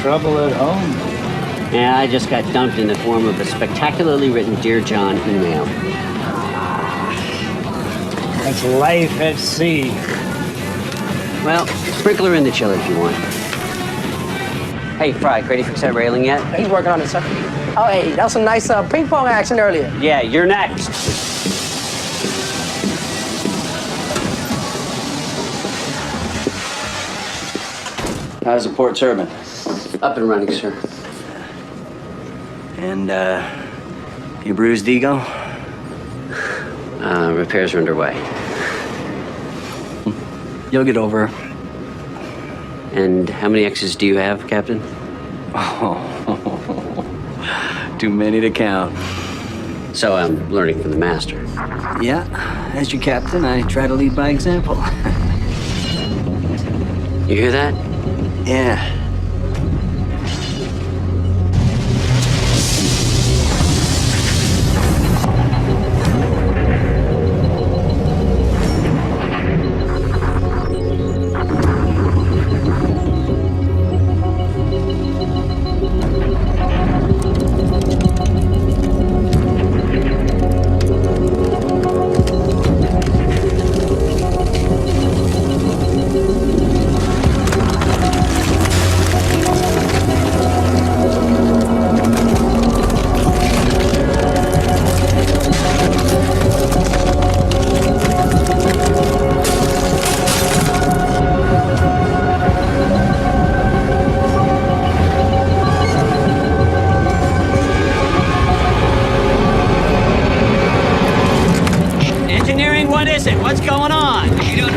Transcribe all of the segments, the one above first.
trouble at home? Yeah, I just got dumped in the form of a spectacularly written Dear John email. That's life at sea. Well, sprinkler in the chiller if you want. Hey, Fry, ready to fix that railing yet? He's working on it, sir. Oh, hey, that was some nice ping pong action earlier. Yeah, you're next. How's the port serving? Up and running, sir. And, your bruised ego? Repairs are underway. You'll get over her. And how many X's do you have, Captain? Oh, too many to count. So I'm learning from the master. Yeah, as your captain, I try to lead by example. You hear that? Yeah. What's going on? You're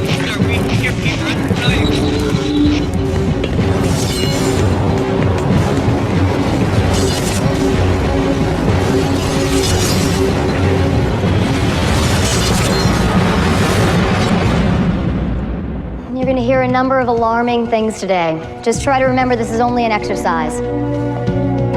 going to hear a number of alarming things today. Just try to remember this is only an exercise.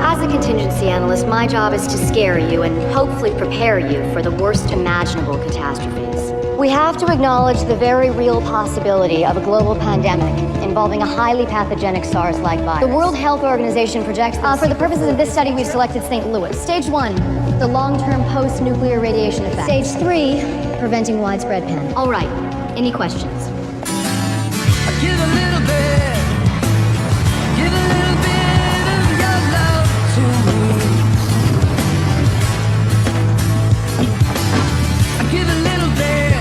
As a contingency analyst, my job is to scare you and hopefully prepare you for the worst imaginable catastrophes. We have to acknowledge the very real possibility of a global pandemic involving a highly pathogenic SARS-like virus. The World Health Organization projects this. For the purposes of this study, we've selected St. Louis. Stage 1, the long-term post-nuclear radiation effect. Stage 3, preventing widespread panic. All right, any questions? Give a little bit. Give a little bit of your love to me. Give a little bit.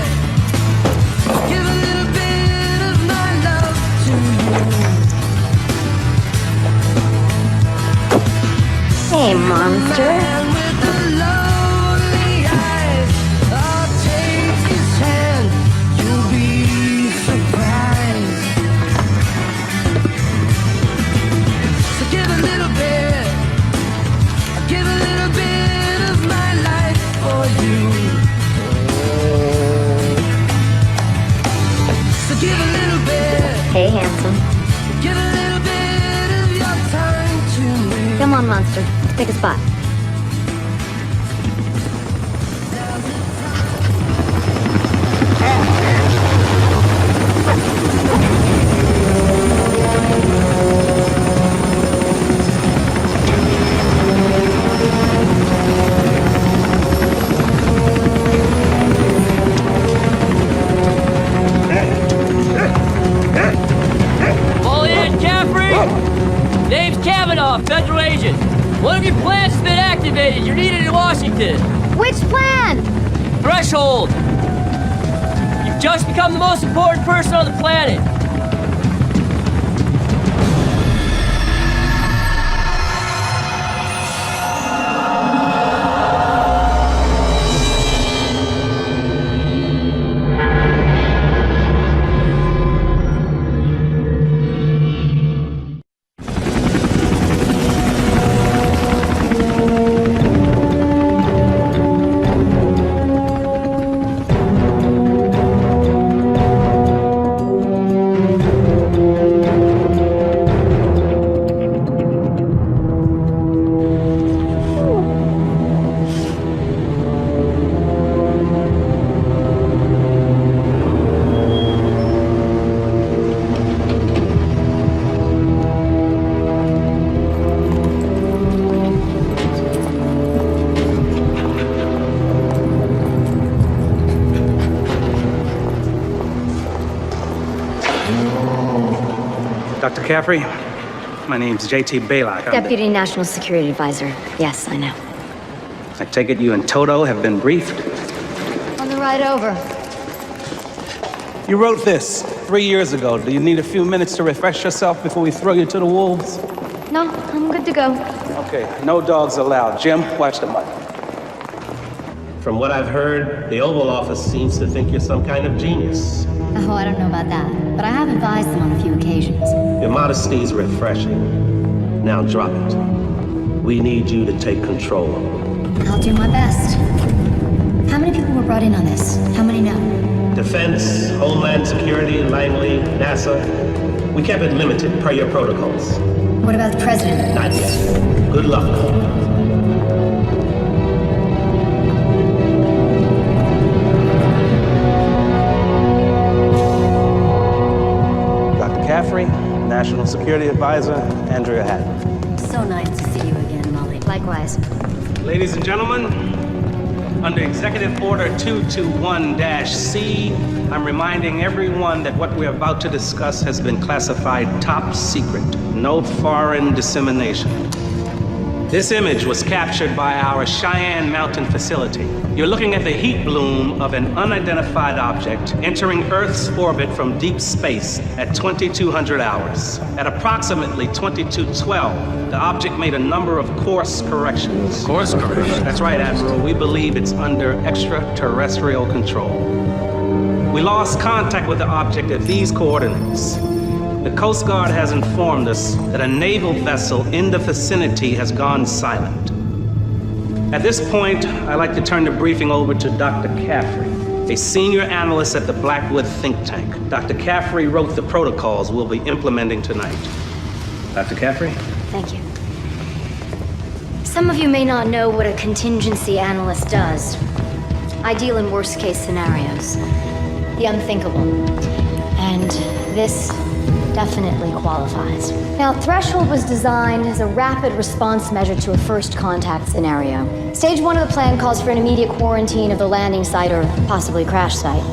Give a little bit of my love to you. Hey, monster. Man with the lonely eyes, I'll take his hand. You'll be surprised. So give a little bit. Give a little bit of my life for you. So give a little bit. Hey, handsome. Give a little bit of your time to me. Come on, monster. Let's pick a spot. All in, Caffrey! Name's Kavanaugh, federal agent. One of your plans has been activated. You're needed in Washington. Which plan? Threshold. You've just become the most important person on the planet. Dr. Caffrey, my name's J.T. Balak. I'm Deputy National Security Advisor. Yes, I know. I take it you and Toto have been briefed? On the ride over. You wrote this 3 years ago. Do you need a few minutes to refresh yourself before we throw you to the wolves? No, I'm good to go. Okay, no dogs allowed. Jim, watch the button. From what I've heard, the Oval Office seems to think you're some kind of genius. Oh, I don't know about that, but I have advised them on a few occasions. Your modesty's refreshing. Now drop it. We need you to take control. I'll do my best. How many people were brought in on this? How many know? Defense, Homeland Security, Langley, NASA. We kept it limited per your protocols. What about the president? Not yet. Good luck. Dr. Caffrey, National Security Advisor, Andrea Hatton. So nice to see you again, Molly. Likewise. Ladies and gentlemen, under Executive Order 221-C, I'm reminding everyone that what we're about to discuss has been classified top secret. No foreign dissemination. This image was captured by our Cheyenne Mountain facility. You're looking at the heat bloom of an unidentified object entering Earth's orbit from deep space at 2200 hours. At approximately 2212, the object made a number of course corrections. Course correction? That's right, Admiral. We believe it's under extraterrestrial control. We lost contact with the object at these coordinates. The Coast Guard has informed us that a naval vessel in the vicinity has gone silent. At this point, I'd like to turn the briefing over to Dr. Caffrey, a senior analyst at the Blackwood think tank. Dr. Caffrey wrote the protocols we'll be implementing tonight. Dr. Caffrey? Thank you. Some of you may not know what a contingency analyst does. I deal in worst-case scenarios, the unthinkable. And this definitely qualifies. Now, Threshold was designed as a rapid response measure to a first contact scenario. Stage 1 of the plan calls for an immediate quarantine of the landing site or possibly crash site.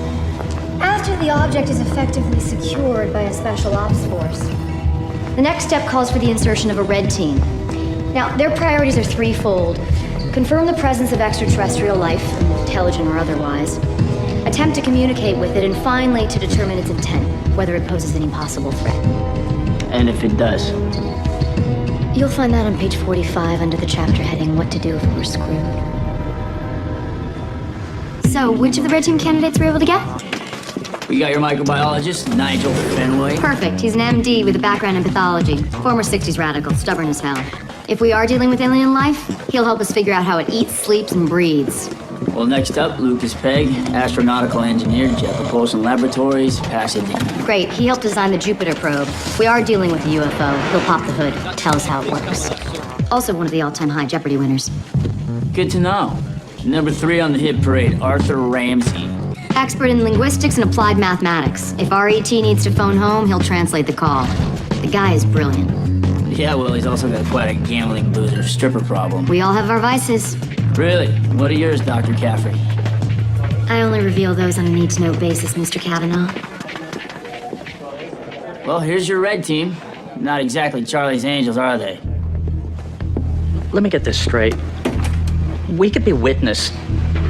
After the object is effectively secured by a special ops force, the next step calls for the insertion of a red team. Now, their priorities are threefold. Confirm the presence of extraterrestrial life, intelligent or otherwise. Attempt to communicate with it, and finally, to determine its intent, whether it poses any possible threat. And if it does? You'll find that on page 45 under the chapter heading, What to Do If We're Screwed. So, which of the red team candidates were able to get? We got your microbiologist, Nigel Fenway. Perfect. He's an MD with a background in pathology. Former 60s radical, stubborn as hell. If we are dealing with alien life, he'll help us figure out how it eats, sleeps, and breathes. Well, next up, Lucas Pegg, astronautical engineer, Jet Propulsion Laboratories, Pasadena. Great. He helped design the Jupiter probe. If we are dealing with a UFO, he'll pop the hood, tell us how it works. Also one of the all-time high Jeopardy winners. Good to know. Number 3 on the hit parade, Arthur Ramsey. Expert in linguistics and applied mathematics. If RET needs to phone home, he'll translate the call. The guy is brilliant. Yeah, well, he's also got quite a gambling loser stripper problem. We all have our vices. Really? What are yours, Dr. Caffrey? I only reveal those on a need-to-know basis, Mr. Kavanaugh. Well, here's your red team. Not exactly Charlie's Angels, are they? Let me get this straight. We could be witness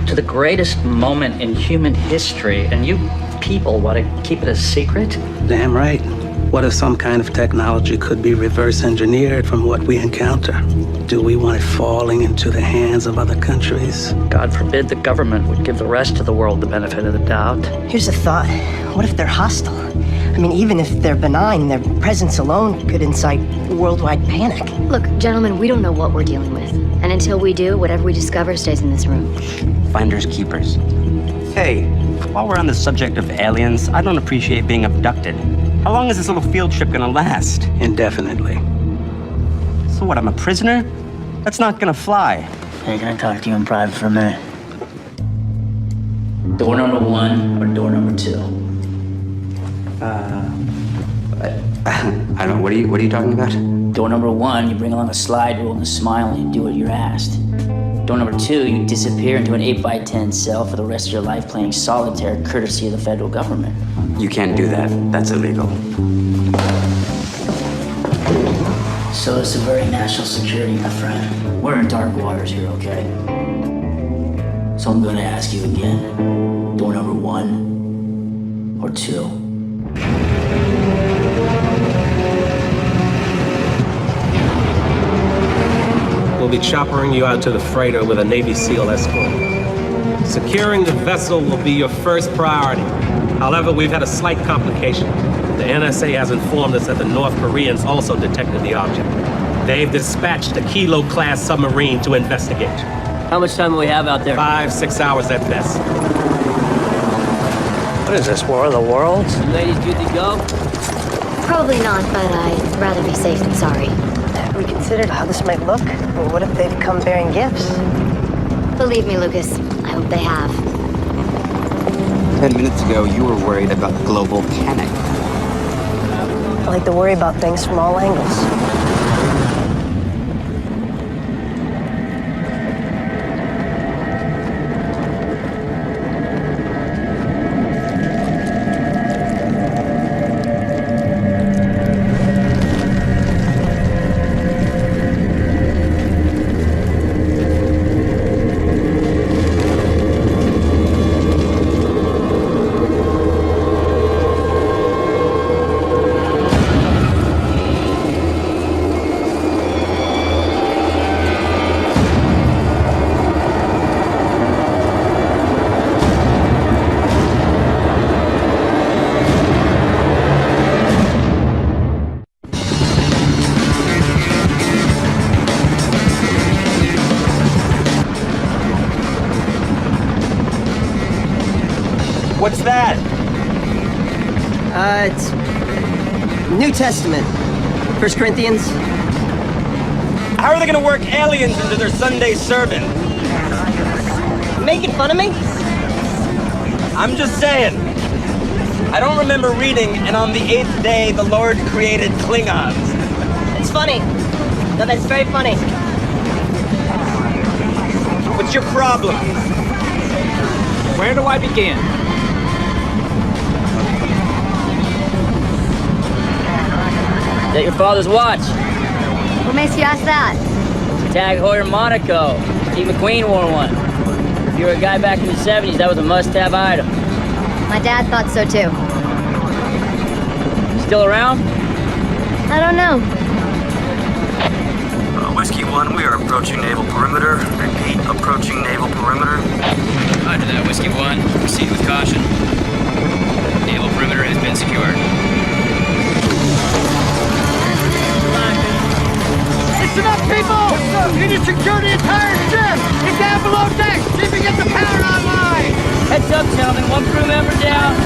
to the greatest moment in human history, and you people want to keep it a secret? Damn right. What if some kind of technology could be reverse engineered from what we encounter? Do we want it falling into the hands of other countries? God forbid the government would give the rest of the world the benefit of the doubt. Here's a thought. What if they're hostile? I mean, even if they're benign, their presence alone could incite worldwide panic. Look, gentlemen, we don't know what we're dealing with. And until we do, whatever we discover stays in this room. Finders keepers. Hey, while we're on the subject of aliens, I don't appreciate being abducted. How long is this little field trip gonna last? Indefinitely. So what, I'm a prisoner? That's not gonna fly. Hey, can I talk to you in private for a minute? Door number 1 or door number 2? I don't know, what are you talking about? Door number 1, you bring along a slide rule and a smile and you do what you're asked. Door number 2, you disappear into an 8x10 cell for the rest of your life playing solitaire courtesy of the federal government. You can't do that. That's illegal. So it's subverting national security, my friend. We're in dark waters here, okay? So I'm gonna ask you again. Door number 1 or 2? We'll be choppering you out to the freighter with a Navy SEAL escort. Securing the vessel will be your first priority. However, we've had a slight complication. The NSA has informed us that the North Koreans also detected the object. They've dispatched a Kilo-class submarine to investigate. How much time do we have out there? 5-6 hours at best. What is this, War of the Worlds? You ladies good to go? Probably not, but I'd rather be safe than sorry. Have we considered how this might look? Well, what if they've come bearing gifts? Believe me, Lucas, I hope they have. 10 minutes ago, you were worried about global panic. I like to worry about things from all angles. What's that? It's New Testament. 1 Corinthians. How are they gonna work aliens into their Sunday serving? Making fun of me? I'm just saying. I don't remember reading, and on the 8th day, the Lord created Klingons. It's funny. No, that's very funny. What's your problem? Where do I begin? Is that your father's watch? What makes you ask that? Tag Heuer Monaco. Steve McQueen wore one. If you were a guy back in the 70s, that was a must-have item. My dad thought so too. Still around? I don't know. Whiskey 1, we are approaching naval perimeter. Repeat, approaching naval perimeter. Roger that, Whiskey 1. Proceed with caution. Naval perimeter has been secured. Listen up, people! We need to secure the entire ship! Get down below deck! See if we get the power online! Heads up, gentlemen. One crew member down.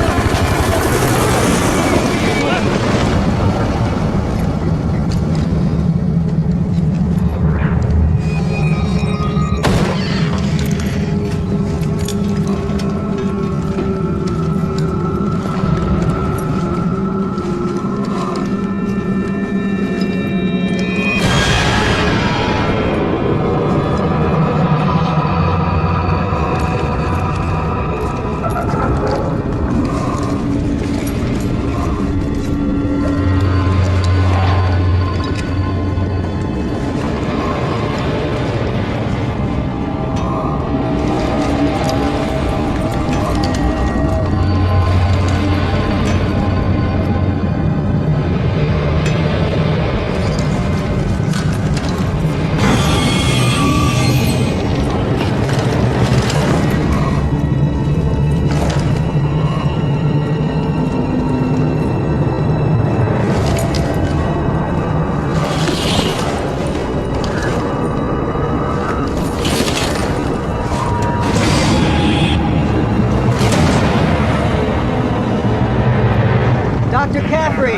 Dr. Caffrey!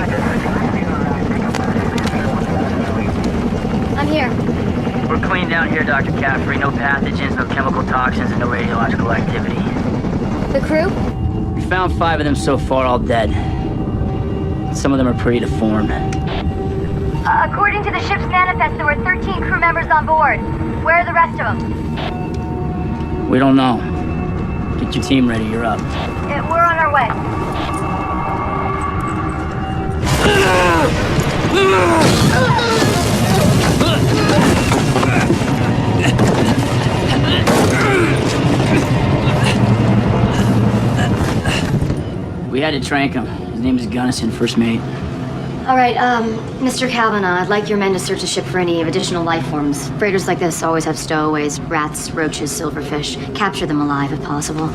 I'm here. We're clean down here, Dr. Caffrey. No pathogens, no chemical toxins, and no radiological activity. The crew? We found 5 of them so far, all dead. Some of them are pretty deformed. According to the ship's manifest, there were 13 crew members on board. Where are the rest of them? We don't know. Get your team ready, you're up. We're on our way. We had to trank him. His name is Gunnison, first mate. All right, Mr. Kavanaugh, I'd like your men to search the ship for any additional life forms. Freighters like this always have stowaways, rats, roaches, silverfish. Capture them alive if possible.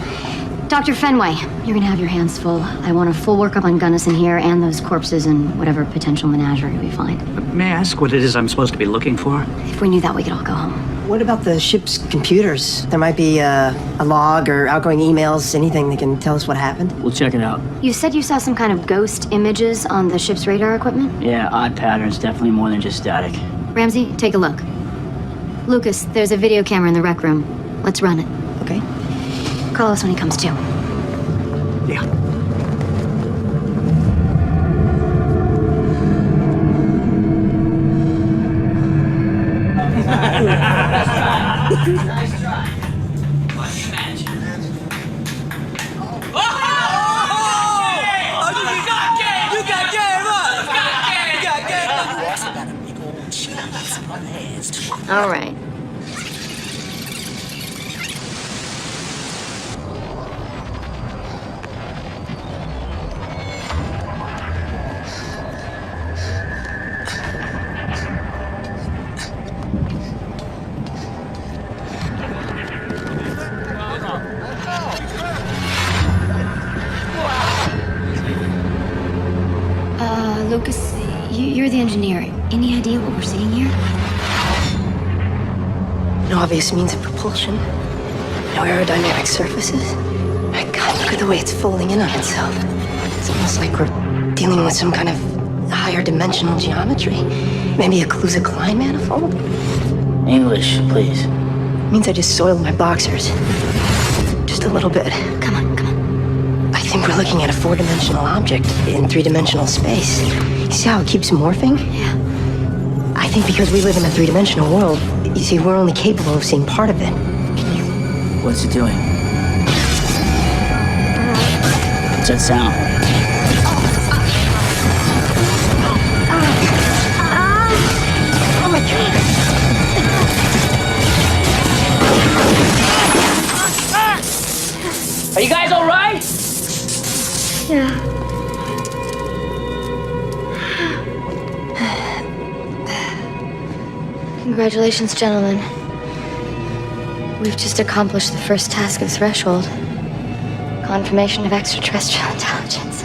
Dr. Fenway, you're gonna have your hands full. I want a full workup on Gunnison here and those corpses and whatever potential menagerie we find. May I ask what it is I'm supposed to be looking for? If we knew that, we could all go home. What about the ship's computers? There might be a log or outgoing emails, anything that can tell us what happened. We'll check it out. You said you saw some kind of ghost images on the ship's radar equipment? Yeah, odd patterns, definitely more than just static. Ramsey, take a look. Lucas, there's a video camera in the rec room. Let's run it. Okay. Call us when he comes to. Yeah. Nice try. All right. Lucas, you're the engineer. Any idea what we're seeing here? No obvious means of propulsion. No aerodynamic surfaces. My God, look at the way it's folding in on itself. It's almost like we're dealing with some kind of higher dimensional geometry. Maybe a Clues-Klein manifold? English, please. Means I just soiled my boxers. Just a little bit. Come on. I think we're looking at a four-dimensional object in three-dimensional space. You see how it keeps morphing? Yeah. I think because we live in a three-dimensional world, you see, we're only capable of seeing part of it. What's it doing? What's that sound? Oh my God! Are you guys all right? Yeah. Congratulations, gentlemen. We've just accomplished the first task of Threshold. Confirmation of extraterrestrial intelligence.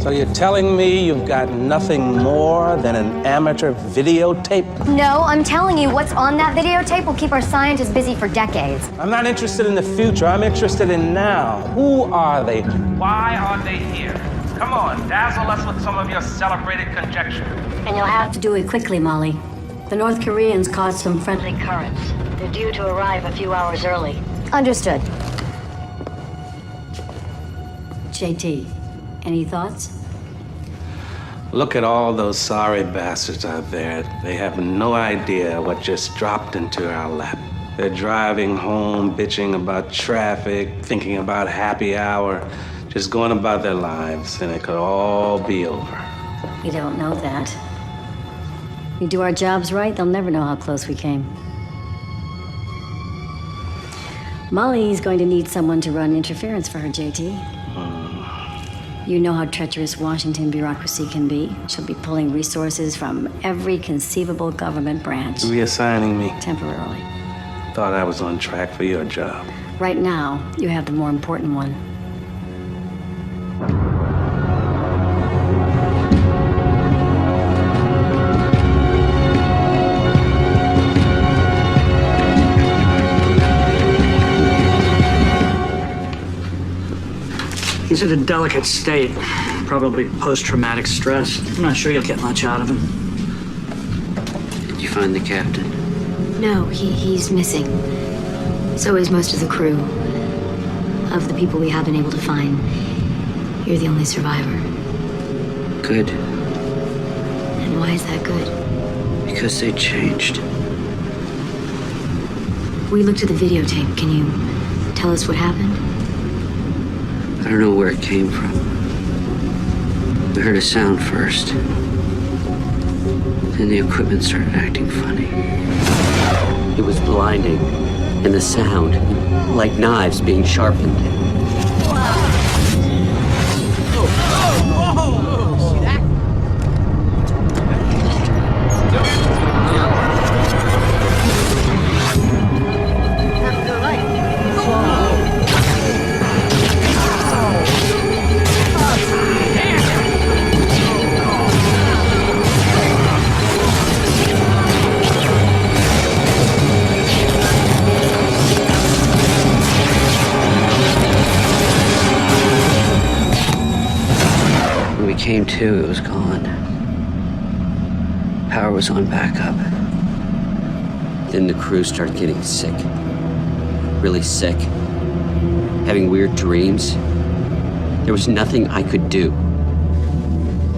So you're telling me you've got nothing more than an amateur videotape? No, I'm telling you, what's on that videotape will keep our scientists busy for decades. I'm not interested in the future. I'm interested in now. Who are they? Why are they here? Come on, dazzle us with some of your celebrated conjecture. And you'll have to do it quickly, Molly. The North Koreans caused some friendly currents. They're due to arrive a few hours early. Understood. JT, any thoughts? Look at all those sorry bastards out there. They have no idea what just dropped into our lap. They're driving home, bitching about traffic, thinking about happy hour, just going about their lives, and it could all be over. We don't know that. We do our jobs right, they'll never know how close we came. Molly's going to need someone to run interference for her, JT. You know how treacherous Washington bureaucracy can be. She'll be pulling resources from every conceivable government branch. Reassigning me. Temporarily. Thought I was on track for your job. Right now, you have the more important one. He's in a delicate state, probably post-traumatic stress. I'm not sure you'll get much out of him. Did you find the captain? No, he's missing. So is most of the crew. Of the people we have been able to find, you're the only survivor. Good. And why is that good? Because they changed. We looked at the videotape. Can you tell us what happened? I don't know where it came from. We heard a sound first. And the equipment started acting funny. It was blinding, and the sound, like knives being sharpened. See that? When we came to, it was gone. Power was on backup. Then the crew started getting sick. Really sick. Having weird dreams. There was nothing I could do.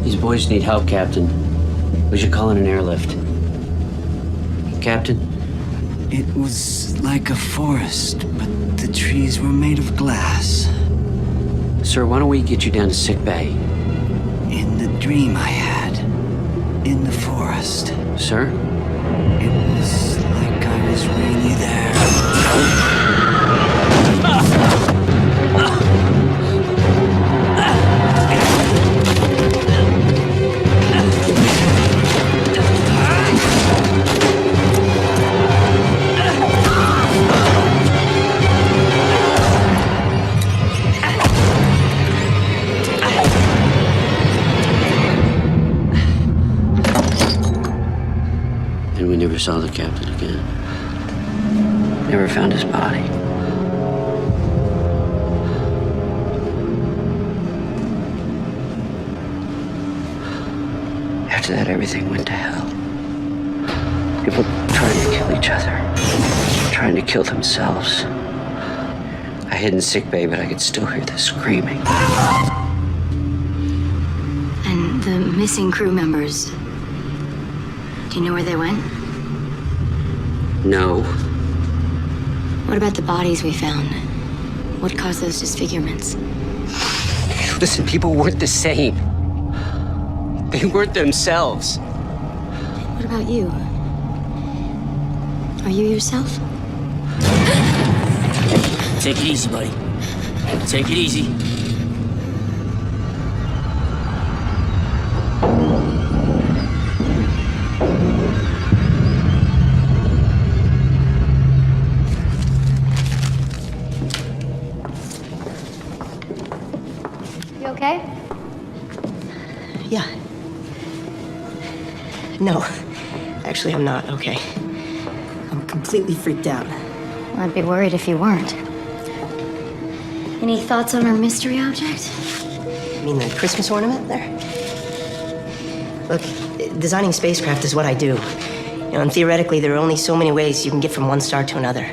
These boys need help, Captain. We should call in an airlift. Captain? It was like a forest, but the trees were made of glass. Sir, why don't we get you down to sick bay? In the dream I had, in the forest. Sir? It was like I was really there. And we never saw the captain again. Never found his body. After that, everything went to hell. People trying to kill each other, trying to kill themselves. I hid in sickbay, but I could still hear the screaming. And the missing crew members, do you know where they went? No. What about the bodies we found? What caused those disfigurements? Listen, people weren't the same. They weren't themselves. What about you? Are you yourself? Take it easy, buddy. Take it easy. You okay? Yeah. No. Actually, I'm not okay. I'm completely freaked out. Well, I'd be worried if you weren't. Any thoughts on our mystery object? You mean the Christmas ornament there? Look, designing spacecraft is what I do. You know, and theoretically, there are only so many ways you can get from one star to another.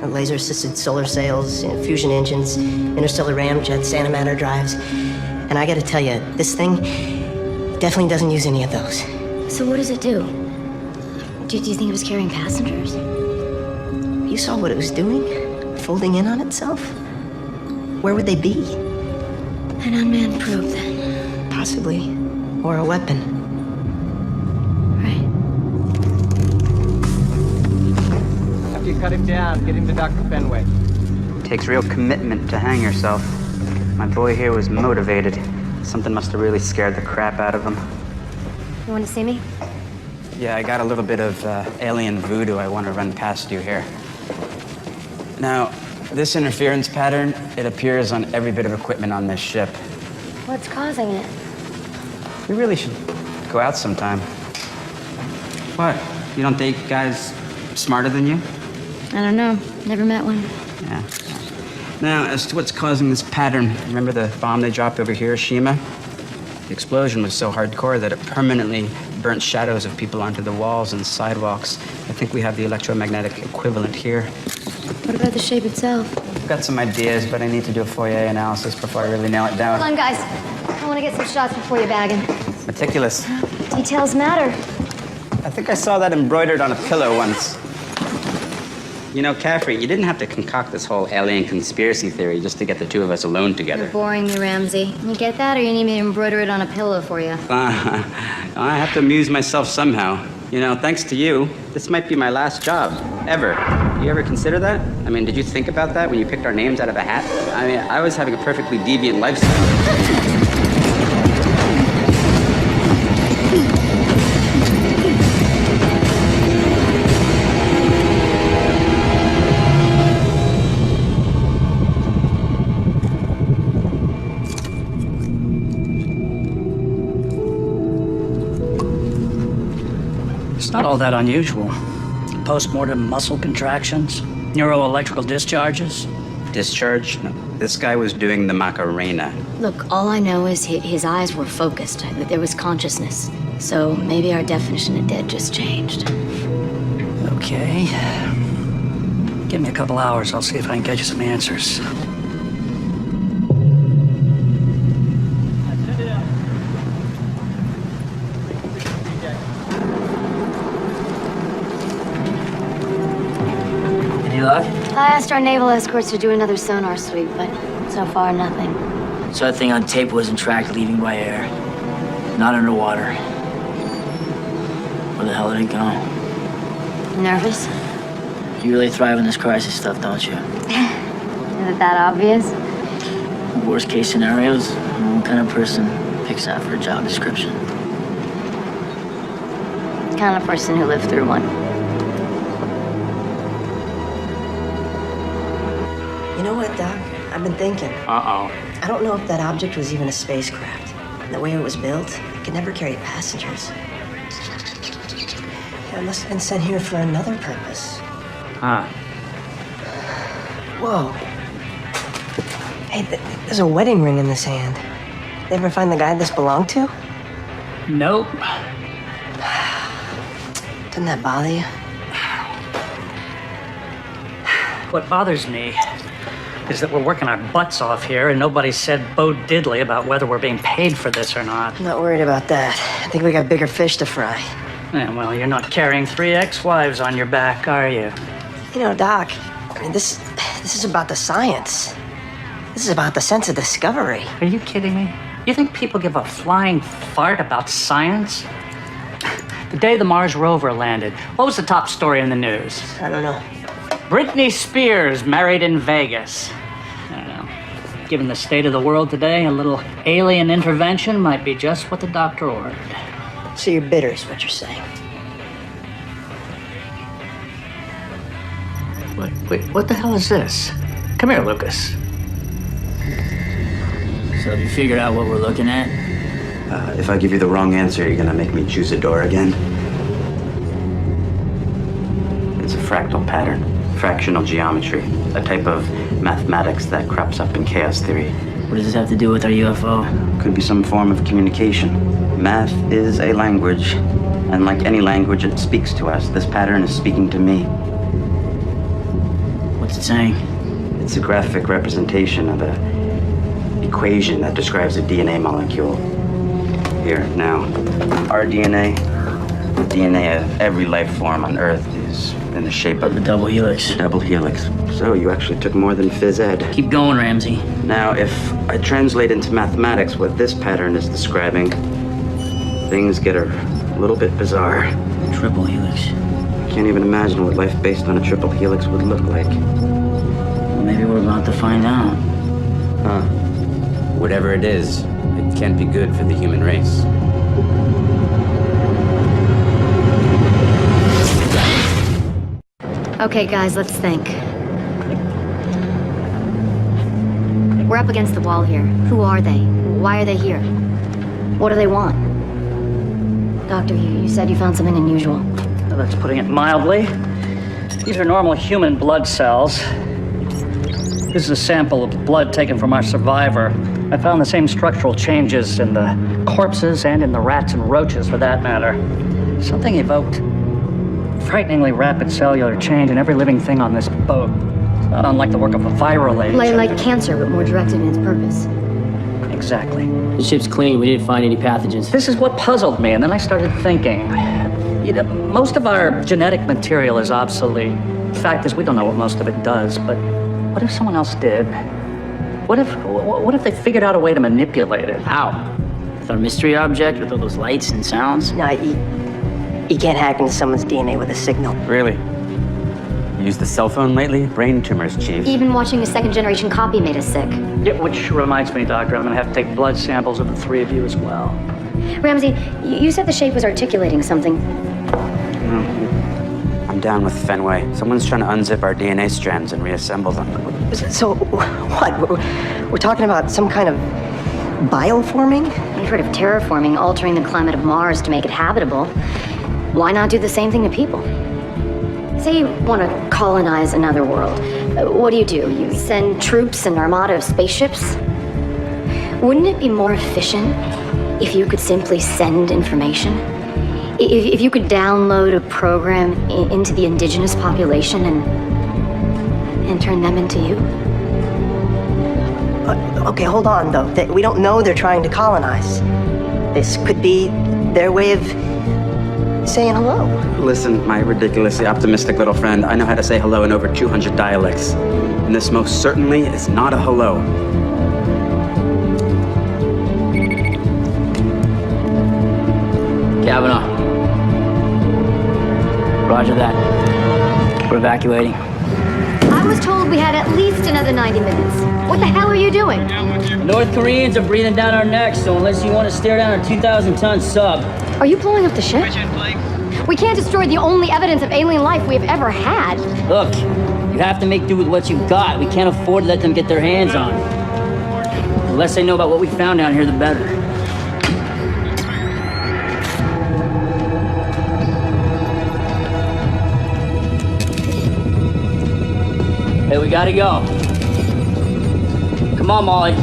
Laser-assisted solar sails, fusion engines, interstellar ramjets, antimatter drives. And I gotta tell you, this thing definitely doesn't use any of those. So what does it do? Do you think it was carrying passengers? You saw what it was doing? Folding in on itself? Where would they be? An unmanned probe, then. Possibly. Or a weapon. After you cut him down, get him to Dr. Fenway. Takes real commitment to hang yourself. My boy here was motivated. Something must have really scared the crap out of him. You want to see me? Yeah, I got a little bit of alien voodoo I want to run past you here. Now, this interference pattern, it appears on every bit of equipment on this ship. What's causing it? We really should go out sometime. What? You don't think guys smarter than you? I don't know. Never met one. Yeah. Now, as to what's causing this pattern, remember the bomb they dropped over Hiroshima? The explosion was so hardcore that it permanently burnt shadows of people onto the walls and sidewalks. I think we have the electromagnetic equivalent here. What about the shape itself? I've got some ideas, but I need to do a Fourier analysis before I really nail it down. Hold on, guys. I want to get some shots before you bag him. Meticulous. Details matter. I think I saw that embroidered on a pillow once. You know, Caffrey, you didn't have to concoct this whole alien conspiracy theory just to get the two of us alone together. You're boring me, Ramsey. You get that, or you need me to embroider it on a pillow for you? I have to amuse myself somehow. You know, thanks to you, this might be my last job, ever. You ever consider that? I mean, did you think about that when you picked our names out of a hat? I mean, I was having a perfectly deviant lifestyle. It's not all that unusual. Post-mortem muscle contractions, neuroelectrical discharges. Discharge? No. This guy was doing the Macarena. Look, all I know is his eyes were focused. There was consciousness. So maybe our definition of dead just changed. Okay. Give me a couple hours. I'll see if I can get you some answers. Any luck? I asked our naval escorts to do another sonar sweep, but so far, nothing. So that thing on tape wasn't tracked leaving by air. Not underwater. Where the hell did it go? Nervous? You really thrive on this crisis stuff, don't you? Is it that obvious? Worst case scenarios, what kind of person picks out for a job description? The kind of person who lived through one. You know what, Doc? I've been thinking. Uh-oh. I don't know if that object was even a spacecraft. The way it was built, it could never carry passengers. It must have been sent here for another purpose. Huh. Whoa. Hey, there's a wedding ring in this hand. They ever find the guy this belonged to? Nope. Doesn't that bother you? What bothers me is that we're working our butts off here and nobody said Bo Diddley about whether we're being paid for this or not. I'm not worried about that. I think we got bigger fish to fry. Yeah, well, you're not carrying 3 ex-wives on your back, are you? You know, Doc, I mean, this is about the science. This is about the sense of discovery. Are you kidding me? You think people give a flying fart about science? The day the Mars rover landed, what was the top story in the news? I don't know. Britney Spears married in Vegas. I don't know. Given the state of the world today, a little alien intervention might be just what the doctor ordered. So you're bitter is what you're saying. Wait, what the hell is this? Come here, Lucas. So have you figured out what we're looking at? If I give you the wrong answer, you're gonna make me choose a door again. It's a fractal pattern, fractional geometry, a type of mathematics that crops up in chaos theory. What does this have to do with our UFO? Could be some form of communication. Math is a language, and like any language, it speaks to us. This pattern is speaking to me. What's it saying? It's a graphic representation of an equation that describes a DNA molecule. Here, now, our DNA, the DNA of every life form on Earth is in the shape of the double helix. Double helix. So you actually took more than phys ed. Keep going, Ramsey. Now, if I translate into mathematics what this pattern is describing, things get a little bit bizarre. Triple helix. I can't even imagine what life based on a triple helix would look like. Well, maybe we're about to find out. Huh. Whatever it is, it can't be good for the human race. Okay, guys, let's think. We're up against the wall here. Who are they? Why are they here? What do they want? Doctor, you said you found something unusual. Well, that's putting it mildly. These are normal human blood cells. This is a sample of blood taken from our survivor. I found the same structural changes in the corpses and in the rats and roaches, for that matter. Something evoked frighteningly rapid cellular change in every living thing on this boat. It's not unlike the work of a viral agent. Like cancer, but more directed in its purpose. Exactly. The ship's clean. We didn't find any pathogens. This is what puzzled me, and then I started thinking. most of our genetic material is obsolete. Fact is, we don't know what most of it does, but what if someone else did? What if they figured out a way to manipulate it? How? With our mystery object, with all those lights and sounds? No, you can't hack into someone's DNA with a signal. Really? You used the cell phone lately? Brain tumors, Chief. Even watching a second-generation copy made us sick. Yeah, which reminds me, Doctor, I'm gonna have to take blood samples of the three of you as well. Ramsey, you said the shape was articulating something. I'm down with Fenway. Someone's trying to unzip our DNA strands and reassemble them. So, what? We're talking about some kind of bioforming? You've heard of terraforming, altering the climate of Mars to make it habitable. Why not do the same thing to people? Say you want to colonize another world. What do? You send troops and armada of spaceships? Wouldn't it be more efficient if you could simply send information? If you could download a program into the indigenous population and turn them into you? Okay, hold on, though. We don't know they're trying to colonize. This could be their way of saying hello. Listen, my ridiculously optimistic little friend, I know how to say hello in over 200 dialects. And this most certainly is not a hello. Kavanaugh. Roger that. We're evacuating. I was told we had at least another 90 minutes. What the hell are you doing? North Koreans are breathing down our necks, so unless you want to stare down our 2,000-ton sub. Are you blowing up the ship? We can't destroy the only evidence of alien life we have ever had. Look, you have to make do with what you've got. We can't afford to let them get their hands on it. The less they know about what we found down here, the better. Hey, we gotta go. Come on, Molly.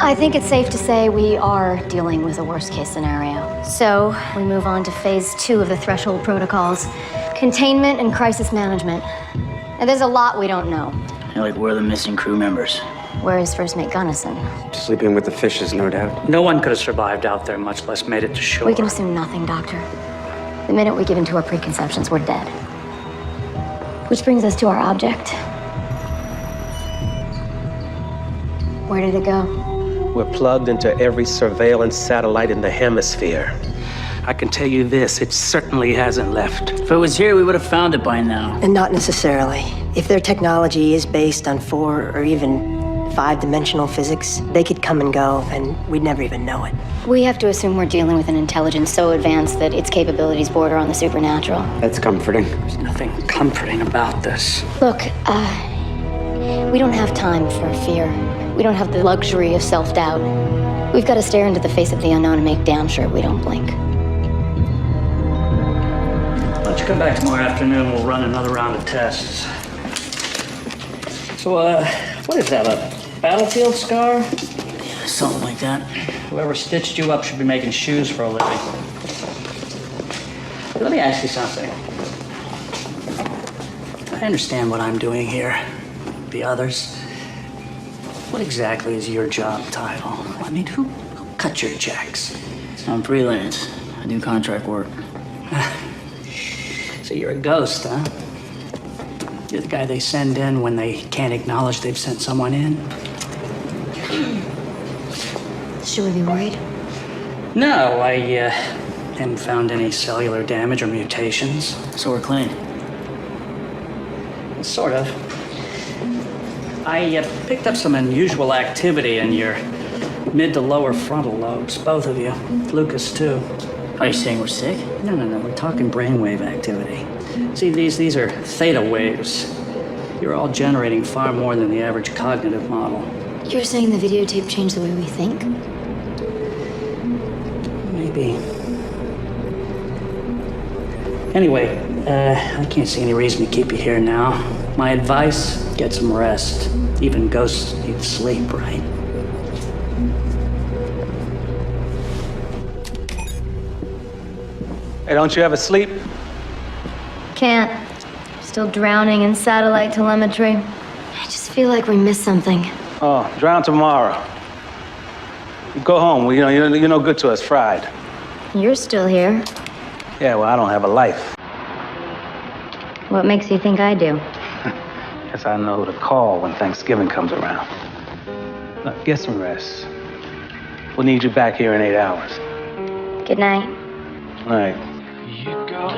I think it's safe to say we are dealing with a worst-case scenario. So, we move on to phase 2 of the threshold protocols. Containment and crisis management. Now, there's a lot we don't know. Like we're the missing crew members. Where is First Mate Gunnison? Sleeping with the fishes, no doubt. No one could have survived out there, much less made it to shore. We can assume nothing, Doctor. The minute we give in to our preconceptions, we're dead. Which brings us to our object. Where did it go? We're plugged into every surveillance satellite in the hemisphere. I can tell you this, it certainly hasn't left. If it was here, we would have found it by now. And not necessarily. If their technology is based on 4 or even 5-dimensional physics, they could come and go, and we'd never even know it. We have to assume we're dealing with an intelligence so advanced that its capabilities border on the supernatural. That's comforting. There's nothing comforting about this. Look, we don't have time for fear. We don't have the luxury of self-doubt. We've got to stare into the face of the unknown and make damn sure we don't blink. Why don't you come back tomorrow afternoon, we'll run another round of tests. So, what is that, a battlefield scar? Yeah, something like that. Whoever stitched you up should be making shoes for a living. Let me ask you something. I understand what I'm doing here. The others. What exactly is your job title? I mean, who cut your checks? I'm freelance. I do contract work. So you're a ghost, huh? You're the guy they send in when they can't acknowledge they've sent someone in? Should we be worried? No, I haven't found any cellular damage or mutations. So we're clean. Sort of. I picked up some unusual activity in your mid to lower frontal lobes, both of you. Lucas, too. Are you saying we're sick? No, we're talking brainwave activity. See, these are theta waves. You're all generating far more than the average cognitive model. You're saying the videotape changed the way we think? Maybe. Anyway, I can't see any reason to keep you here now. My advice, get some rest. Even ghosts need sleep, right? Hey, don't you ever sleep? Can't. Still drowning in satellite telemetry. I just feel like we missed something. Oh, drown tomorrow. You go home. You're no good to us, fried. You're still here. Yeah, well, I don't have a life. What makes you think I do? Guess I know who to call when Thanksgiving comes around. Look, get some rest. We'll need you back here in 8 hours. Good night. All right. You go.